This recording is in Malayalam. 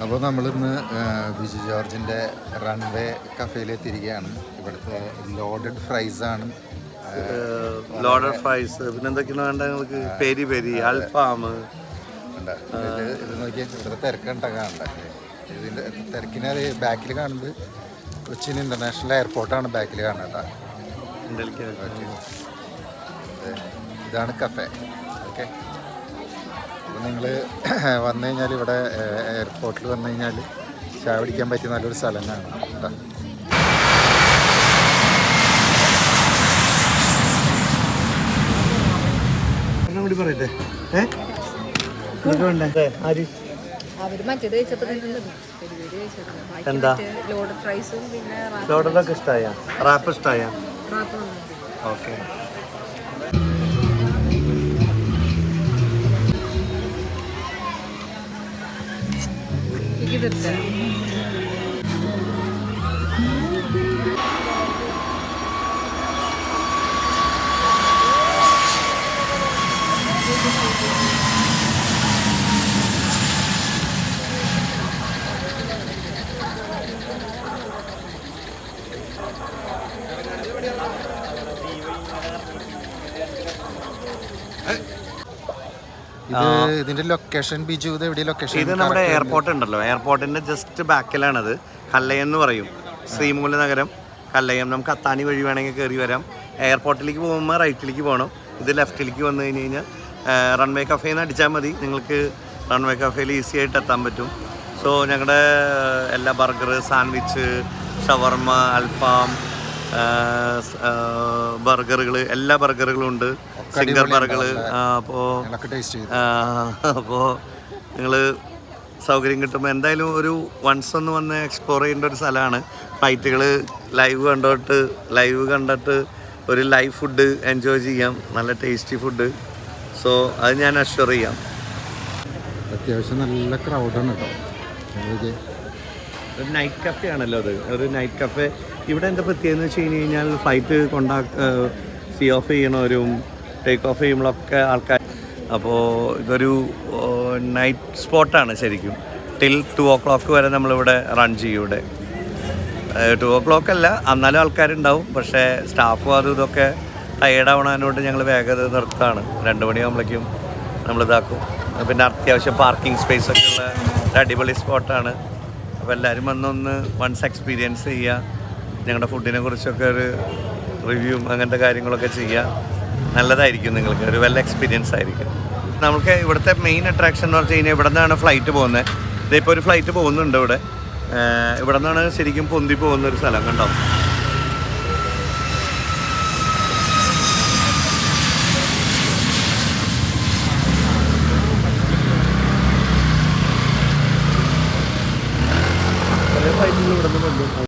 അപ്പോൾ നമ്മളിന്ന് ബിജു ജോർജിൻ്റെ റൺവേ കഫേയിലെത്തിയിരിക്കുകയാണ്. ഇവിടുത്തെ ലോഡഡ് ഫ്രൈസാണ്. ലോഡഡ് ഫ്രൈസ്, പിന്നെ എന്തൊക്കെയാണ് വേണ്ട നിങ്ങൾക്ക്? പെരി പെരി, അൽഫാം ഉണ്ട്. ഇത് നോക്കിയാൽ ഇവിടുത്തെ തിരക്കുണ്ടാകാറുണ്ട്. ഇതിൻ്റെ തിരക്കിനെ ബാക്കിൽ കാണുന്നത് കൊച്ചിൻ ഇൻ്റർനാഷണൽ എയർപോർട്ടാണ് ബാക്കിൽ കാണുന്നത്. ഇതാണ് കഫേ. ഓക്കെ, അപ്പോൾ നിങ്ങൾ വന്നു കഴിഞ്ഞാൽ ഇവിടെ എയർപോർട്ടിൽ വന്നു കഴിഞ്ഞാൽ ചായ പിടിക്കാൻ പറ്റിയ നല്ലൊരു സ്ഥലമാണ് കേട്ടോ. പറയട്ടെ എന്താ ലോഡൊക്കെ ഇഷ്ടമായ? റാപ്പ് ഇഷ്ടമായ? ഓക്കെ. ഇതിന്റെ ലൊക്കേഷൻ ബിജു, ഇത് എവിടെ ലൊക്കേഷൻ? ഇത് നമ്മുടെ എയർപോർട്ട് ഉണ്ടല്ലോ, എയർപോർട്ടിന്റെ ജസ്റ്റ് ബാക്കിലാണത്. കല്ലയം എന്ന് പറയും, ശ്രീമൂല നഗരം കല്ലയം. നമുക്ക് അത്താണി വഴി വേണമെങ്കിൽ കയറി വരാം. എയർപോർട്ടിലേക്ക് പോകുമ്പോൾ റൈറ്റിലേക്ക് പോകണം. ഇത് ലെഫ്റ്റിലേക്ക് വന്നു കഴിഞ്ഞ് കഴിഞ്ഞാൽ റൺവേ കഫേന്ന് അടിച്ചാൽ മതി. നിങ്ങൾക്ക് റൺവേ കഫേയിൽ ഈസി ആയിട്ട് എത്താൻ പറ്റും. സോ ഞങ്ങളുടെ എല്ലാ ബർഗർ, സാൻഡ്വിച്ച്, ഷവർമ, അൽഫാം, ബർഗറുകൾ, എല്ലാ ബർഗറുകളും ഉണ്ട്. Singer burger. അപ്പോൾ നിങ്ങൾ സൗകര്യം കിട്ടുമ്പോൾ എന്തായാലും ഒരു വൺസ് ഒന്ന് വന്ന് എക്സ്പ്ലോർ ചെയ്യേണ്ട ഒരു സ്ഥലമാണ്. ഫ്ലൈറ്റുകൾ ലൈവ് കണ്ടിട്ട് ഒരു ലൈവ് ഫുഡ് എൻജോയ് ചെയ്യാം, നല്ല ടേസ്റ്റി ഫുഡ്. സോ അത് ഞാൻ അഷ്വർ ചെയ്യാം. അത്യാവശ്യം നല്ല ക്രൗഡാണ് കേട്ടോ. ഒരു നൈറ്റ് കഫേ ആണല്ലോ അത്, ഒരു നൈറ്റ് കഫേ. ഇവിടെ എന്താ പറ്റിയെന്ന് വെച്ച് കഴിഞ്ഞ് കഴിഞ്ഞാൽ ഫ്ലൈറ്റ് സീ ഓഫ് ചെയ്യണവരും ടേക്ക് ഓഫ് ചെയ്യുമ്പോഴൊക്കെ ആൾക്കാർ. അപ്പോൾ ഇതൊരു നൈറ്റ് സ്പോട്ടാണ് ശരിക്കും. ടിൽ 2 o'clock വരെ നമ്മളിവിടെ റൺ ചെയ്യും. ഇവിടെ 2 o'clock അല്ല, എന്നാലും ആൾക്കാരുണ്ടാവും. പക്ഷേ സ്റ്റാഫും അതും ഇതൊക്കെ ടയേർഡാവണതിനോട് ഞങ്ങൾ വേഗത നിർത്താണ്. 2 മണിയാകുമ്പോഴേക്കും നമ്മളിതാക്കും. പിന്നെ അത്യാവശ്യം പാർക്കിംഗ് സ്പേസൊക്കെ ഉള്ള ഒരു അടിപൊളി സ്പോട്ടാണ്. അപ്പോൾ എല്ലാവരും വന്നൊന്ന് വൺസ് എക്സ്പീരിയൻസ് ചെയ്യുക. ഞങ്ങളുടെ ഫുഡിനെ കുറിച്ചൊക്കെ ഒരു റിവ്യൂ അങ്ങനത്തെ കാര്യങ്ങളൊക്കെ ചെയ്യുക. നല്ലതായിരിക്കും, നിങ്ങൾക്ക് ഒരു വെൽ എക്സ്പീരിയൻസ് ആയിരിക്കും. നമുക്ക് ഇവിടുത്തെ മെയിൻ അട്രാക്ഷൻ എന്ന് പറഞ്ഞു കഴിഞ്ഞാൽ ഇവിടെ നിന്നാണ് ഫ്ലൈറ്റ് പോകുന്നത്. ഇതിപ്പോൾ ഒരു ഫ്ലൈറ്റ് പോകുന്നുണ്ട് ഇവിടെ നിന്നാണ് ശരിക്കും പൊന്തി പോകുന്നൊരു സ്ഥലം കണ്ടോ. പല ഫ്ലൈറ്റുകൾ ഇവിടെ നിന്ന്